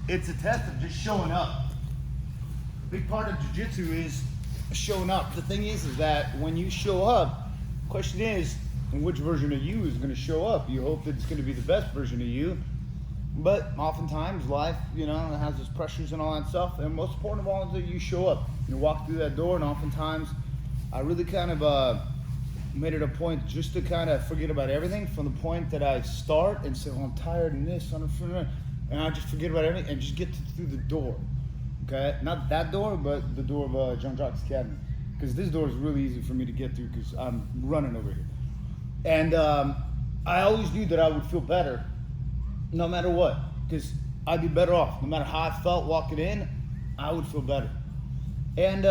it's a test of just showing up. A big part of jiu-jitsu is showing up. The thing is that when you show up, the question is, which version of you is going to show up? You hope that it's going to be the best version of you, but oftentimes life, you know, has its pressures and all that stuff, and most important of all is that you show up. You walk through that door, and oftentimes I really kind of made it a point just to kind of forget about everything from the point that I start and say, oh, I'm tired and this, and I just forget about everything and just get through the door. Okay, not that door, but the door of John Jock's Academy, because this door is really easy for me to get through because I'm running over here. And I always knew that I would feel better no matter what, because I'd be better off. No matter how I felt walking in, I would feel better. And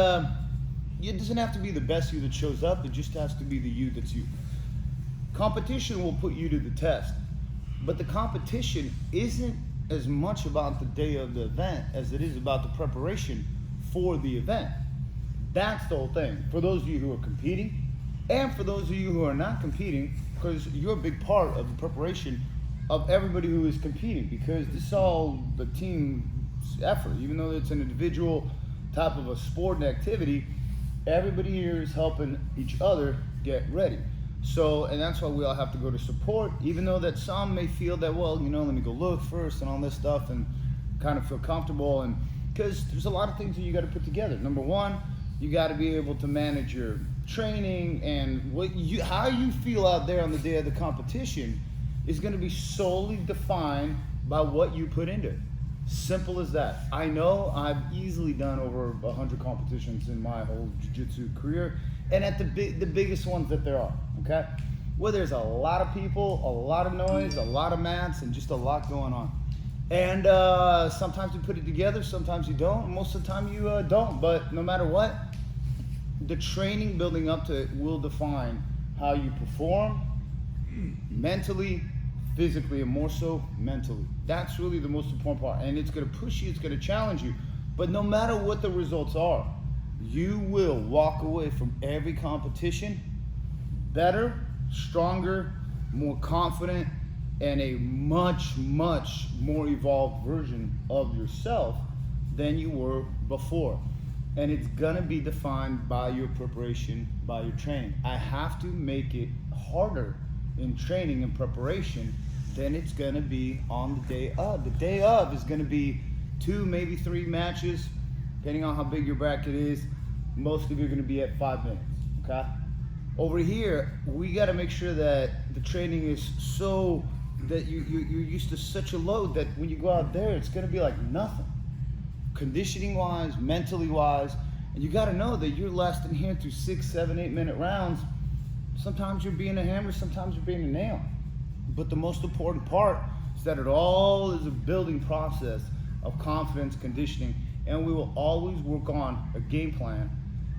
it doesn't have to be the best you that shows up, it just has to be the you that's you. Competition will put you to the test, but the competition isn't as much about the day of the event as it is about the preparation for the event. That's the whole thing. For those of you who are competing, and for those of you who are not competing, because you're a big part of the preparation of everybody who is competing, because this is all the team effort. Even though it's an individual type of a sport and activity, everybody here is helping each other get ready. So, and that's why we all have to go to support, even though that some may feel that, well, you know, let me go look first and all this stuff and kind of feel comfortable. And because there's a lot of things that you got to put together. Number one, you got to be able to manage your training, and how you feel out there on the day of the competition is going to be solely defined by what you put into it. Simple as that. I know I've easily done over 100 competitions in my whole jiu-jitsu career, and at the biggest ones that there are, okay? Where there's a lot of people, a lot of noise, a lot of mats, and just a lot going on. And sometimes you put it together, sometimes you don't, and most of the time you don't. But no matter what, the training building up to it will define how you perform mentally, physically, and more so mentally. That's really the most important part, and it's going to push you, it's going to challenge you. But no matter what the results are, you will walk away from every competition better, stronger, more confident, and a much, much more evolved version of yourself than you were before. And it's gonna be defined by your preparation, by your training. I have to make it harder in training and preparation than it's gonna be on the day of. The day of is gonna be 2, maybe 3 matches, depending on how big your bracket is. Most of you are gonna be at 5 minutes, okay? Over here, we gotta make sure that the training is so that you're used to such a load that when you go out there, it's gonna be like nothing. Conditioning wise, mentally wise, and you gotta know that you're lasting here through 6, 7, 8 minute rounds. Sometimes you're being a hammer, sometimes you're being a nail. But the most important part is that it all is a building process of confidence, conditioning, and we will always work on a game plan.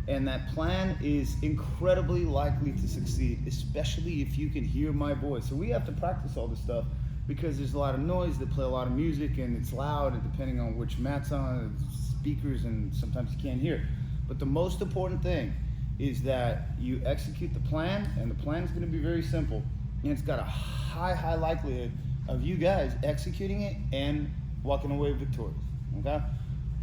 And that plan is incredibly likely to succeed, especially if you can hear my voice. So we have to practice all this stuff because there's a lot of noise, they play a lot of music, and it's loud, and depending on which mat's on, speakers, and sometimes you can't hear. But the most important thing is that you execute the plan, and the plan is gonna be very simple. And it's got a high likelihood of you guys executing it and walking away victorious, okay?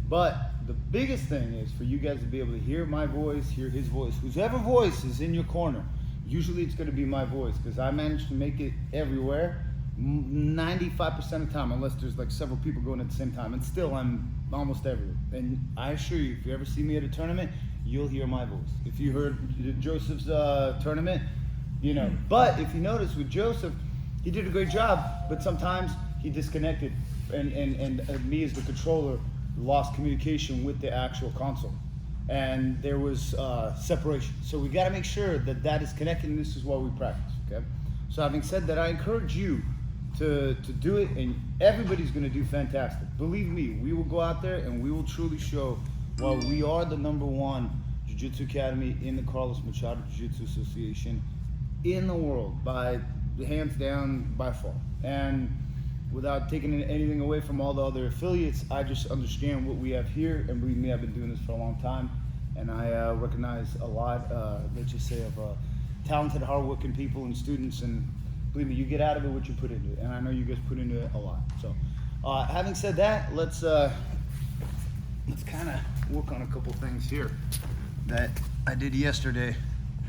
But the biggest thing is for you guys to be able to hear my voice, hear his voice, whoever voice is in your corner. Usually it's gonna be my voice because I managed to make it everywhere 95% of the time, unless there's like several people going at the same time, and still I'm almost everywhere. And I assure you, if you ever see me at a tournament, you'll hear my voice. If you heard Joseph's tournament, you know. But if you notice with Joseph, he did a great job, but sometimes he disconnected, and me as the controller lost communication with the actual console, and there was separation. So we got to make sure that that is connected, and this is what we practice, okay? So having said that, I encourage you to do it, and everybody's going to do fantastic. Believe me, we will go out there and we will truly show why we are the #1 Jiu-Jitsu Academy in the Carlos Machado Jiu-Jitsu Association in the world, by hands down, by far. And without taking anything away from all the other affiliates, I just understand what we have here, and believe me, I've been doing this for a long time, and I recognize a lot, let's just say, of talented, hardworking people and students, and believe me, you get out of it what you put into it, and I know you guys put into it a lot. So Having said that, let's kind of work on a couple things here that I did yesterday.